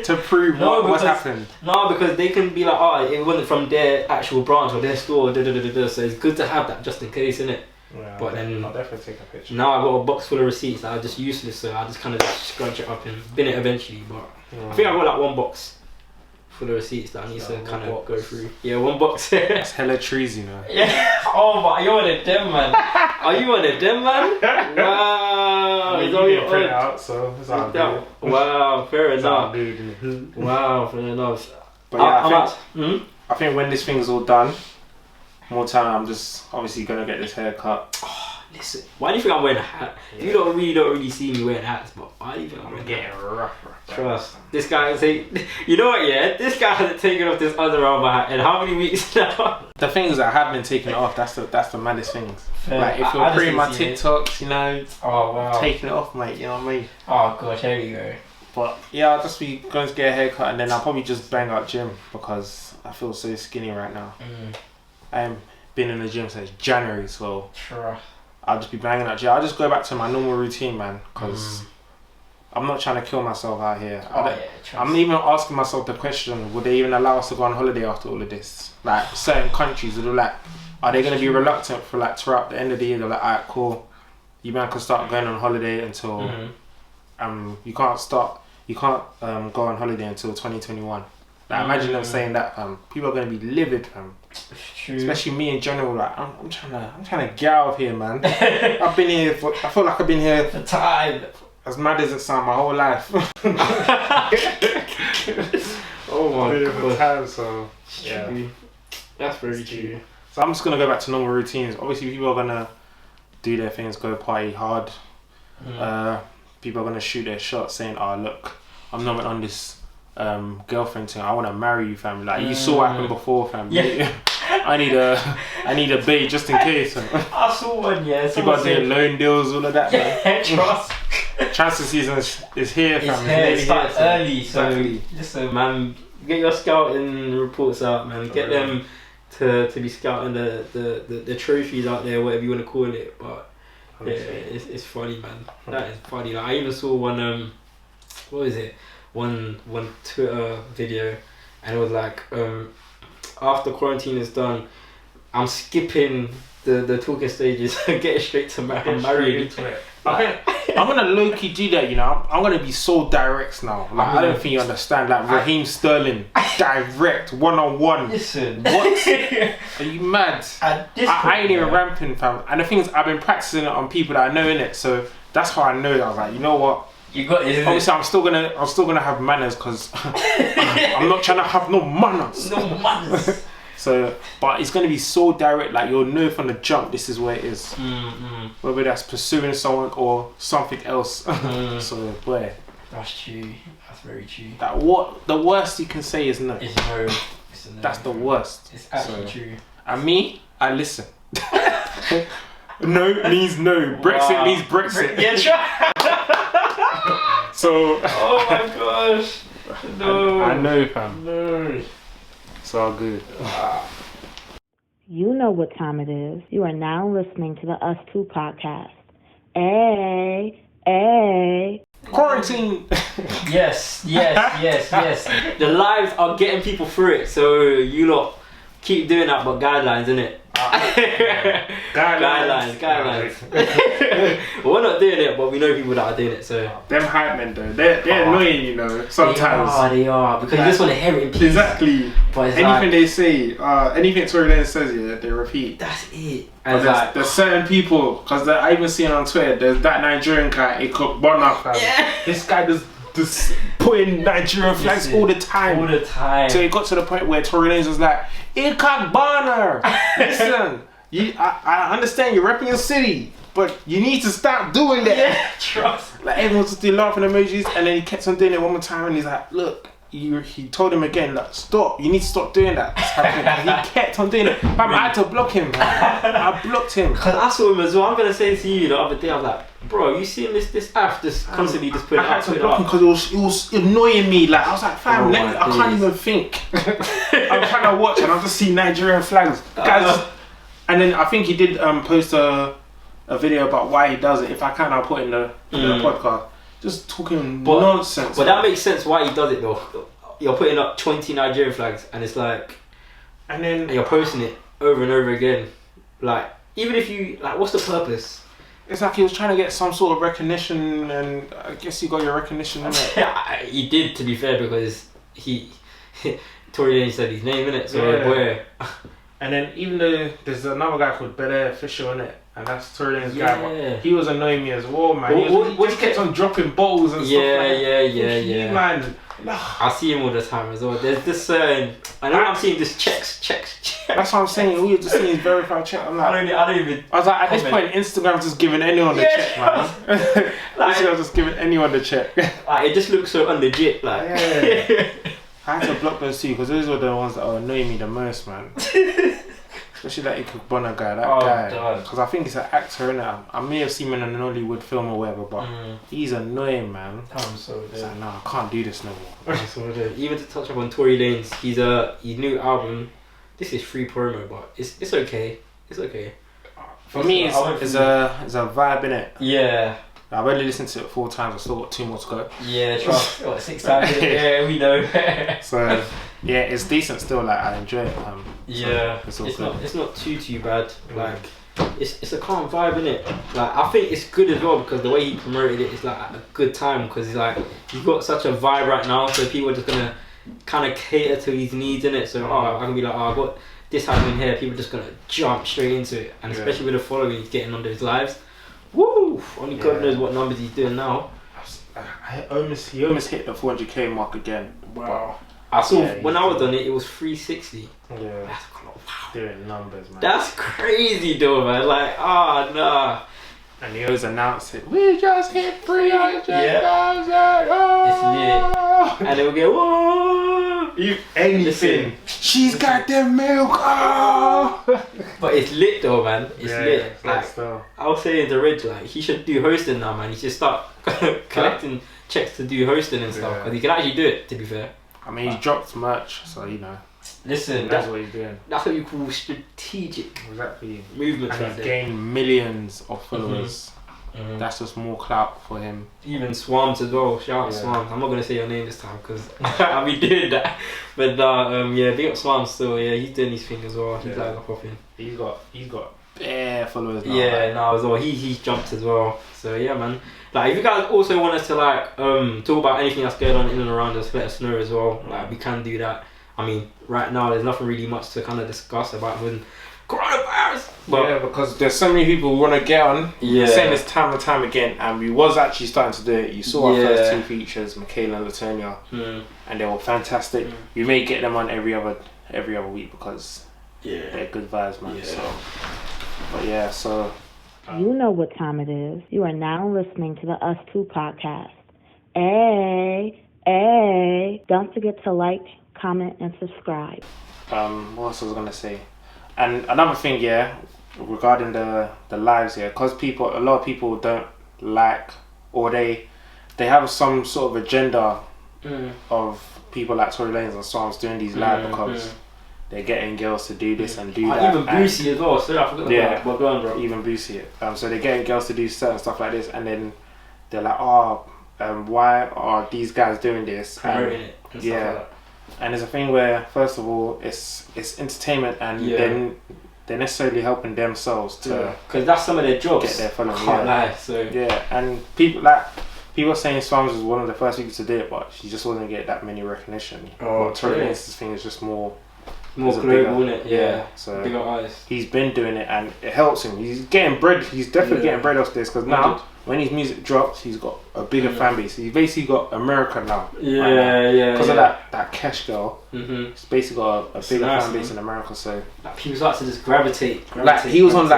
to prove what's happened. No, because they can be like, oh, it wasn't from their actual branch or their store. So it's good to have that just in case, innit? Yeah, but then I'll definitely take a picture. Now I've got a box full of receipts that are just useless, so I just kind of scrunch it up and bin it eventually. But I think I've got like one box full of receipts that I need to kind of go through. Yeah, one box. That's hella trees, you know. Yeah. Oh, but you're one of them, man. Are you one of them, man? Wow. I mean, you didn't print it out, so it's all good. Wow, fair It's all enough. good. Wow, fair enough. But yeah, I think when this thing's all done, more time, I'm just obviously gonna get this haircut. Oh, listen, why do you think I'm wearing a hat? Yeah. You don't really see me wearing hats, but why do you think I'm wearing a hat? rough. Trust. This guy say, you know what? Yeah, this guy hasn't taken off this other arm hat in how many weeks now? The things that I have been taking it off, that's the maddest things. Fair. Like if you're pre my TikToks, you know, oh wow, taking it off, mate. You know what I mean? Oh gosh, here we go. But yeah, I'll just be going to get a haircut and then I'll probably just bang out gym because I feel so skinny right now. I haven't been in the gym since January, so I'll just be banging out gym. I'll just go back to my normal routine, man, because I'm not trying to kill myself out here. I'm even asking myself the question, would they even allow us to go on holiday after all of this? Like certain countries, are they going to be reluctant for like throughout the end of the year? They're like, alright, cool, you man can start going on holiday until you can't go on holiday until 2021. Like imagine them saying that, people are going to be livid, fam. Especially me in general. Like I'm trying to get out of here, man. I've been here I feel like I've been here for time. As mad as it sounds, my whole life. Oh my god. Time, so yeah, that's very true. So I'm just gonna go back to normal routines. Obviously, people are gonna do their things, go party hard. People are gonna shoot their shot, saying, "Oh look, I'm not on this girlfriend thing. I want to marry you, fam." Like you saw what happened before, fam. Yeah. I need a bae just in case. I saw one, yeah. People are doing loan deals, all of that. Yeah, trust. Transfer season is here, fam. It starts early, so exactly. Listen, man, get your scouting reports out, man. Get them to be scouting the trophies out there, whatever you want to call it. But yeah, it's funny, man. That is funny. Like, I even saw one what was it? One Twitter video, and it was like after quarantine is done, I'm skipping the talking stages and getting straight to marrying. I'm gonna low-key do that, you know. I'm gonna be so direct now. Like I don't think you understand. Like Raheem Sterling, direct, one-on-one. Listen, what? Are you mad? I ain't even ramping, fam. And the thing is, I've been practicing it on people that I know in it, so that's how I know. I was like, you know what? You got it. Obviously, I'm still gonna have manners because I'm not trying to have no manners. No manners. So, but it's gonna be so direct, like you'll know from the jump this is where it is. Whether that's pursuing someone or something else. So, boy. That's true. That's very true. That what the worst you can say is no. It's no. It's a no. That's the worst. It's actually true. And me, I listen. No means no. Brexit means Brexit. Yeah, try. So. Oh my gosh. No. I know, fam. No. It's all good. You know what time it is. You are now listening to the Us Two podcast. Hey. Quarantine. Yes. The lives are getting people through it, so you lot keep doing that, but guidelines, innit? Guidelines. We're not doing it, but we know people that are doing it, so. Them hype men though, they're annoying, you know, sometimes. They are, because you just want to hear it in peace. Exactly. But it's anything they say, anything Tory Lane says, yeah, they repeat. That's it. But there's certain people, because I even seen on Twitter, there's that Nigerian guy, Ikok Bonner. Yeah. This guy just putting Nigerian flags all the time. So it got to the point where Tory Lanez was like, Ikok Bonner, listen, I understand you're repping your city, but you need to stop doing that. Yeah, trust. Like everyone's just doing laughing emojis, and then he kept on doing it one more time, and he's like, look, he told him again, like, stop, you need to stop doing that. It's happening. He kept on doing it. But I had to block him. I blocked him. Because I saw him as well. I'm going to say to you the other day, I was like, bro, you seen this app just constantly just putting I had to block him because it was annoying me. Like, I was like, fam, I can't even think. I'm trying to watch and I just see Nigerian flags. Guys, and then I think he did post a video about why he does it. If I can, I'll put in the podcast. Just talking nonsense. But that makes sense why he does it though. You're putting up 20 Nigerian flags and it's like, and you're posting it over and over again. Like, even if you, like, what's the purpose? It's like he was trying to get some sort of recognition, and I guess you got your recognition, innit? He did, to be fair, because Tory Lane said his name, innit? So where? And then even though there's another guy called Bel-Air Official, innit? And that's Tory Lane's guy, but he was annoying me as well, man. He just kept on dropping bottles and stuff like that. Yeah. Man. I see him all the time as well. There's this I know I'm seeing this checks. That's what I'm saying. All you're just seeing is verified check. I'm like, I don't even. I was like, at this point, Instagram's just giving anyone the check, man. Instagram's just giving anyone the check. Like, it just looks so unlegit, like. Yeah. I had to block those two because those were the ones that are annoying me the most, man. Especially that Ikebana guy, that guy. Because I think he's an actor, innit? I may have seen him in an Hollywood film or whatever, but he's annoying, man. I'm so dead. Like, nah, I can't do this no more. I'm so dead. Even to touch up on Tory Lanez, his new album. This is free promo, but it's okay. It's okay. For me, it's a vibe, innit? Yeah. I've only listened to it 4 times. I still got 2 more to go. Yeah, trust. 6 times? Yeah, we know. So yeah, it's decent still. Like, I enjoy it. Yeah, so it's not too bad. Like, it's a calm vibe, innit? Like, I think it's good as well because the way he promoted it is like at a good time because it's like you've got such a vibe right now, so people are just gonna kind of cater to his needs, innit? So I can be like, I've got this happening here. People are just gonna jump straight into it, and especially with the following he's getting on those lives. Woo! Only God knows what numbers he's doing now. He almost hit the 400k mark again. Wow. I saw when I was on it, it was 360. Yeah. That's wow. Doing numbers, man. That's crazy though, man. Like, nah. And he always announced it. We just hit 300,000. It's lit. And they'll get whoa. Anything. She's got the milk. Oh. But it's lit though, man. It's lit. It's like, I was saying to Reg, like, he should do hosting now, man. He should start collecting checks to do hosting and stuff because he can actually do it. To be fair. I mean, he's dropped merch, so you know. Listen, that's what he's doing. That's what you call strategic movements. And he's gained millions of followers. That's just more clout for him. Even Swams as well. Shout out Swams. I'm not gonna say your name this time because I'll be doing that. But big up Swams still. Yeah, he's doing his thing as well. He's like popping. He's got bare followers now. Yeah, now as well. He's jumped as well. So yeah, man. Like, if you guys also want us to like talk about anything that's going on in and around us, let us know as well. Like, we can do that. I mean, right now there's nothing really much to kind of discuss about when coronavirus. But because there's so many people who want to get on. Saying this time and time again, and we was actually starting to do it. You saw our first 2 features, Michaela and Latonia, and they were fantastic. We may get them on every other week because they're good vibes, man. So you know what time it is. You are now listening to the Us Two podcast. Hey, don't forget to like, comment, and subscribe. What else was I gonna say? And another thing, regarding the lives, because a lot of people don't like, or they have some sort of agenda of people like Tory Lanez and Psalms doing these live because they're getting girls to do this and do that. Even Boosie as well. So I forgot that. Well done, bro. Even Boosie. So they're getting girls to do certain stuff like this, and then they're like, why are these guys doing this? Promoting it and stuff like that. And there's a thing where, first of all, it's entertainment, and then they're necessarily helping themselves to because that's some of their jobs. Get their following. Can't lie. So and people are saying Swams was one of the first people to do it, but she just wasn't getting that many recognition. Tory Lanez's thing is just more global, isn't it? Yeah. So bigger eyes. He's been doing it, and it helps him. He's getting bread. He's definitely getting bread off this because now, when his music drops, he's got a bigger fan base. He's basically got America now. Because of that Cash Girl, he's basically got a bigger fan base in America. So like, people start to just gravitate. Like, he was on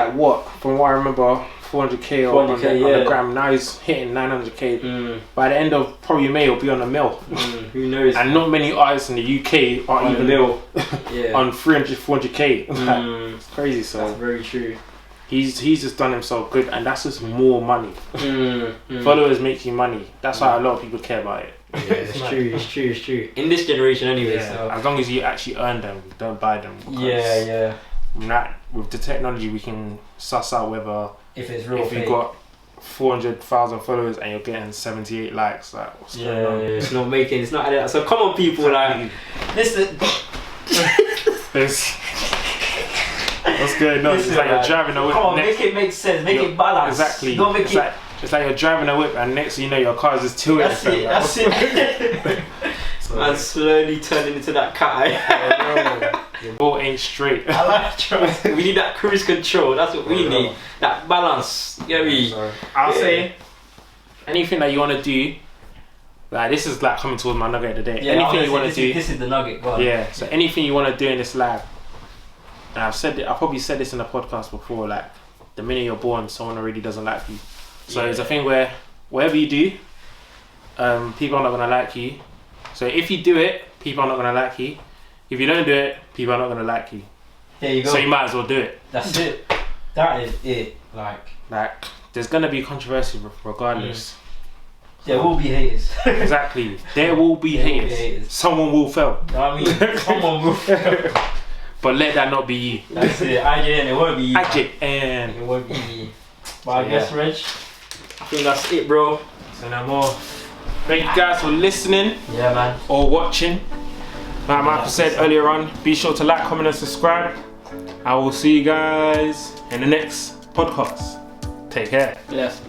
from what I remember, 400k on, 400K, on the gram. Now he's hitting 900k. By the end of probably May, he'll be on a mil. Who knows? And not many artists in the UK are On even a mil. on 300, 400k. It's crazy. So that's very true. he's just done himself good, and that's just more money. Followers make you money. That's why a lot of people care about it. Yeah, it's true. In this generation, anyway. So. As long as you actually earn them, don't buy them. With the technology, we can suss out whether if it's real. If you got 400,000 followers and you're getting 78 likes, like what's going on? It's not making. It's not adding up. So come on, people, like listen. What's going on? It's like you're driving a whip. Come on, make it make sense. Make it balance. Exactly. Don't make it's like you're driving a whip and next thing you know your car's just tilted. That's it. And slowly turning into that cat eye. Your ball ain't straight. I like that. We need that cruise control. That's what we need. That balance. You get me? I'll say anything that you want to do. Like this is like coming towards my nugget of the day. Yeah, anything you want to do. This is the nugget. Go on. Yeah. So anything you want to do in this life. And I've probably said this in a podcast before. Like the minute you're born, someone already doesn't like you. So it's a thing where whatever you do, people are not gonna like you. So if you do it, people are not gonna like you. If you don't do it, people are not gonna like you. There you go. So you might as well do it. That's it. That is it. Like there's gonna be controversy regardless. There will be haters. Exactly. There will be haters. Someone will fail. I mean, someone will fail. But let that not be you. That's it. IJN, it won't be you. IJN. It won't be you. But I guess, Reg, I think that's it, bro. So no more. Thank you guys for listening. Yeah, man. Or watching. Like Michael said earlier on, be sure to like, comment and subscribe. I will see you guys in the next podcast. Take care. Bless.